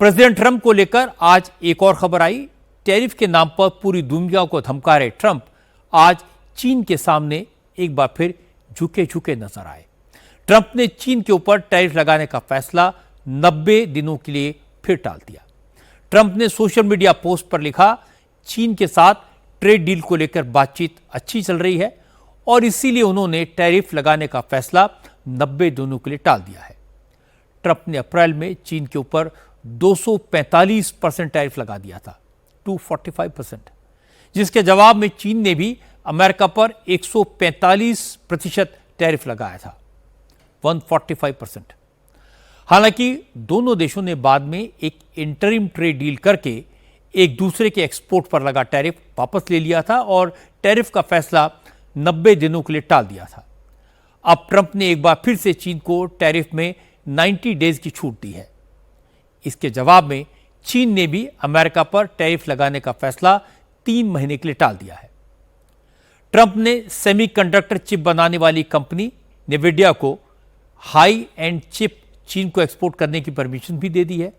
President Trump को लेकर आज एक और खबर आई। टैरिफ के नाम पर पूरी दुनिया को धमका रहे ट्रंप आज चीन के सामने एक बार फिर झुके झुके नजर आए। ट्रंप ने चीन के ऊपर टैरिफ लगाने का फैसला 90 दिनों के लिए फिर टाल दिया। ट्रंप ने सोशल मीडिया पोस्ट पर लिखा, चीन के साथ ट्रेड डील को लेकर बातचीत अच्छी चल रही है और इसीलिए उन्होंने टैरिफ लगाने का फैसला 90 दिनों के लिए टाल दिया है। ट्रंप ने अप्रैल में चीन के ऊपर 245% टैरिफ लगा दिया था, 245%, जिसके जवाब में चीन ने भी अमेरिका पर 145% टैरिफ लगाया था, 145%। हालांकि दोनों देशों ने बाद में एक इंटरिम ट्रेड डील करके एक दूसरे के एक्सपोर्ट पर लगा टैरिफ वापस ले लिया था और टैरिफ का फैसला 90 दिनों के लिए टाल दिया था। अब ट्रंप ने एक बार फिर से चीन को टैरिफ में 90 डेज की छूट दी है। इसके जवाब में चीन ने भी अमेरिका पर टैरिफ लगाने का फैसला 3 महीने के लिए टाल दिया है। ट्रंप ने सेमीकंडक्टर चिप बनाने वाली कंपनी नेविडिया को हाई एंड चिप चीन को एक्सपोर्ट करने की परमिशन भी दे दी है।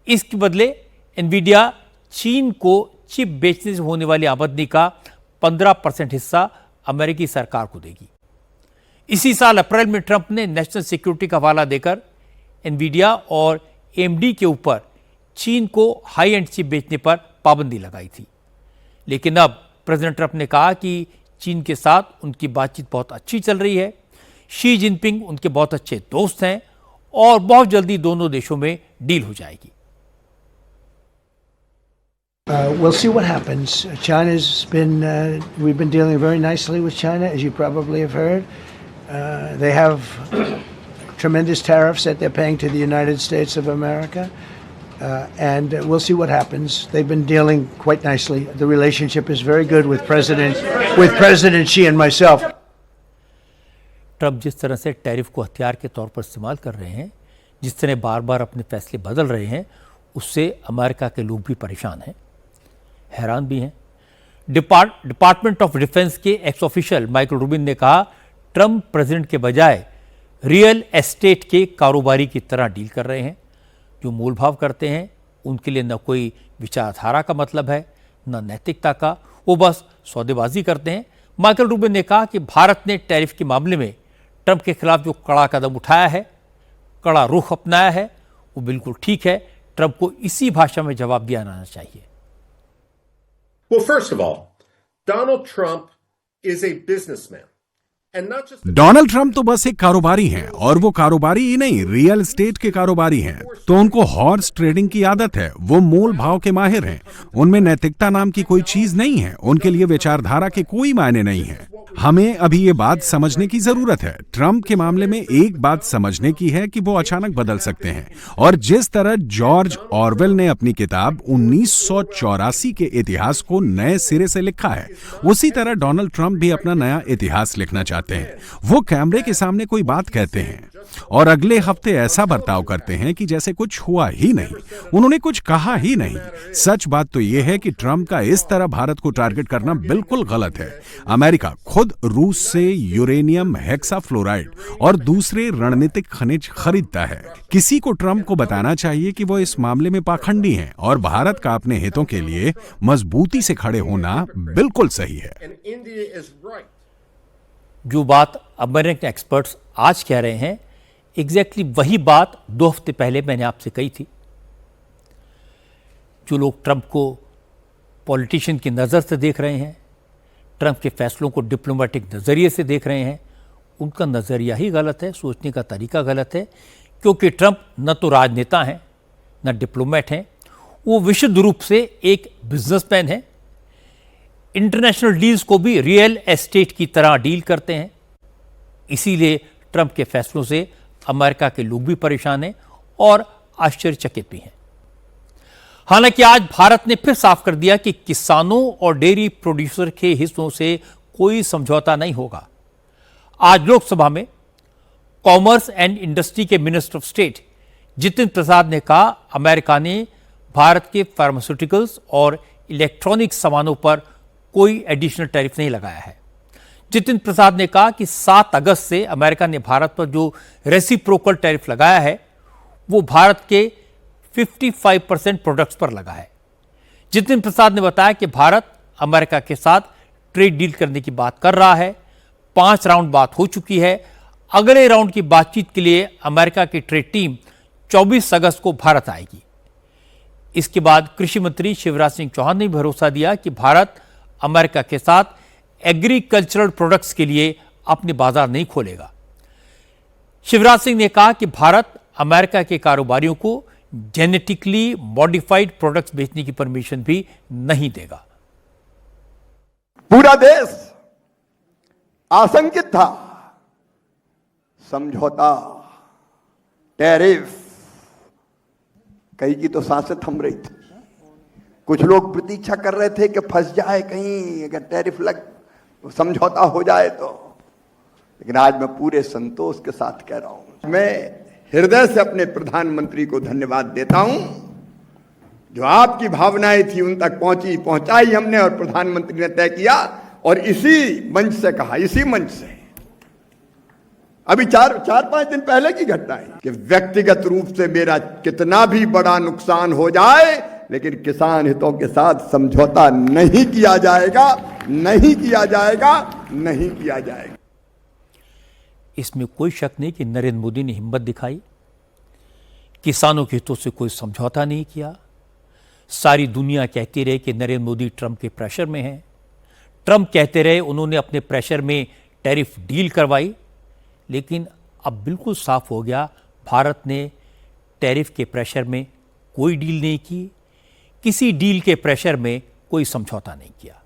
इसके बदले एनवीडिया चीन को चिप बेचने से होने वाली आमदनी का 15% हिस्सा अमेरिकी सरकार को देगी। इसी साल अप्रैल में ट्रंप ने नेशनल सिक्योरिटी का हवाला देकर एनवीडिया और एएमडी के ऊपर चीन को हाई एंड चिप बेचने पर पाबंदी लगाई थी। लेकिन अब प्रेसिडेंट ट्रंप ने कहा कि चीन के साथ उनकी बातचीत बहुत अच्छी चल रही है, शी जिनपिंग उनके बहुत अच्छे दोस्त हैं और बहुत जल्दी दोनों देशों में डील हो जाएगी। We'll see what happens. China's been, we've been dealing very nicely with China, as you probably have heard. They have tremendous tariffs that they're paying to the United States of America, and we'll see what happens. They've been dealing quite nicely. The relationship is very good with President Xi and myself. Trump जिस तरह से tariff को हथियार के तौर पर इस्तेमाल कर रहे हैं, जिस तरह बार बार अपने फैसले बदल रहे हैं, उससे अमेरिका के लोग भी परेशान हैं, हैरान भी हैं। डिपार्टमेंट ऑफ डिफेंस के एक्स ऑफिशियल माइकल रूबिन ने कहा, ट्रंप प्रेसिडेंट के बजाय रियल एस्टेट के कारोबारी की तरह डील कर रहे हैं। जो मोल भाव करते हैं उनके लिए न कोई विचारधारा का मतलब है, न नैतिकता का, वो बस सौदेबाजी करते हैं। माइकल रूबिन ने कहा कि भारत ने टैरिफ के मामले में ट्रंप के खिलाफ जो कड़ा कदम उठाया है, कड़ा रुख अपनाया है, वो बिल्कुल ठीक है। ट्रंप को इसी भाषा में जवाब दिया जाना चाहिए। Well, first of all, Donald Trump is a businessman. Donald Trump तो बस एक कारोबारी हैं और वो कारोबारी ही नहीं, रियल एस्टेट के कारोबारी हैं। तो उनको हॉर्स ट्रेडिंग की आदत है, वो मोल भाव के माहिर हैं। उनमें नैतिकता नाम की कोई चीज नहीं है, उनके लिए विचारधारा के कोई मायने नहीं है। हमें अभी ये बात समझने की जरूरत है। ट्रंप के मामले में एक बात समझने की है कि वो अचानक बदल सकते हैं और जिस तरह जॉर्ज ऑरवेल ने अपनी किताब 1984 के इतिहास को नए सिरे से लिखा है, उसी तरह डोनाल्ड ट्रंप भी अपना नया इतिहास लिखना चाहते हैं। वो कैमरे के सामने कोई बात कहते हैं और अगले हफ्ते ऐसा बर्ताव करते हैं कि जैसे कुछ हुआ ही नहीं, उन्होंने कुछ कहा ही नहीं। सच बात तो यह है कि ट्रंप का इस तरह भारत को टारगेट करना बिल्कुल गलत है। अमेरिका खुद रूस से यूरेनियम हेक्साफ्लोराइड और दूसरे रणनीतिक खनिज खरीदता है। किसी को ट्रंप को बताना चाहिए कि वो इस मामले में पाखंडी हैं और भारत का अपने हितों के लिए मजबूती से खड़े होना बिल्कुल सही है। जो बात अमेरिकन एक्सपर्ट्स आज कह रहे हैं, एग्जैक्टली वही बात 2 हफ्ते पहले मैंने आपसे कही थी। जो लोग ट्रंप को पॉलिटिशियन की नज़र से देख रहे हैं, ट्रंप के फैसलों को डिप्लोमेटिक नज़रिए से देख रहे हैं, उनका नज़रिया ही गलत है, सोचने का तरीका गलत है। क्योंकि ट्रंप न तो राजनेता हैं, न डिप्लोमेट हैं, वो विशुद्ध रूप से एक बिजनेसमैन हैं। इंटरनेशनल डील्स को भी रियल एस्टेट की तरह डील करते हैं। इसीलिए ट्रंप के फैसलों से अमेरिका के लोग भी परेशान हैं और आश्चर्यचकित भी हैं। हालांकि आज भारत ने फिर साफ कर दिया कि किसानों और डेयरी प्रोड्यूसर के हिस्सों से कोई समझौता नहीं होगा। आज लोकसभा में कॉमर्स एंड इंडस्ट्री के minister of state Jitendra Prasad ने कहा, अमेरिका ने भारत के फार्मास्यूटिकल्स और इलेक्ट्रॉनिक सामानों पर कोई एडिशनल टैरिफ नहीं लगाया है। जितेंद्र प्रसाद ने कहा कि 7 अगस्त से अमेरिका ने भारत पर जो रेसिप्रोकल टैरिफ लगाया है, वो भारत के 55% प्रोडक्ट्स पर लगा है। जितिन प्रसाद ने बताया कि भारत अमेरिका के साथ ट्रेड डील करने की बात कर रहा है। 5 राउंड बात हो चुकी है। अगले राउंड की बातचीत के लिए अमेरिका की ट्रेड टीम 24 अगस्त को भारत आएगी। इसके बाद कृषि मंत्री शिवराज सिंह चौहान ने भरोसा दिया कि भारत अमेरिका के साथ एग्रीकल्चरल प्रोडक्ट्स के लिए अपने बाजार नहीं खोलेगा। शिवराज सिंह ने कहा कि भारत अमेरिका के कारोबारियों को जेनेटिकली मॉडिफाइड प्रोडक्ट्स बेचने की परमिशन भी नहीं देगा। पूरा देश आशंकित था। समझौता, टैरिफ, कहीं की तो सांसें थम रही थी। कुछ लोग प्रतीक्षा कर रहे थे कि फंस जाए कहीं, अगर टैरिफ लग समझौता हो जाए तो। लेकिन आज मैं पूरे संतोष के साथ कह रहा हूं, मैं हृदय से अपने प्रधानमंत्री को धन्यवाद देता हूं। जो आपकी भावनाएं थी उन तक पहुंचाई हमने, और प्रधानमंत्री ने तय किया। और इसी मंच से कहा, इसी मंच से, अभी 4-5 दिन पहले की घटना है कि व्यक्तिगत रूप से मेरा कितना भी बड़ा नुकसान हो जाए, लेकिन किसान हितों के साथ समझौता नहीं किया जाएगा, नहीं किया जाएगा, नहीं किया जाएगा। इसमें कोई शक नहीं कि नरेंद्र मोदी ने हिम्मत दिखाई, किसानों के हितों से कोई समझौता नहीं किया। सारी दुनिया कहती रही कि नरेंद्र मोदी ट्रंप के प्रेशर में हैं। ट्रंप कहते रहे उन्होंने अपने प्रेशर में टैरिफ डील करवाई। लेकिन अब बिल्कुल साफ हो गया, भारत ने टैरिफ के प्रेशर में कोई डील नहीं की, किसी डील के प्रेशर में कोई समझौता नहीं किया।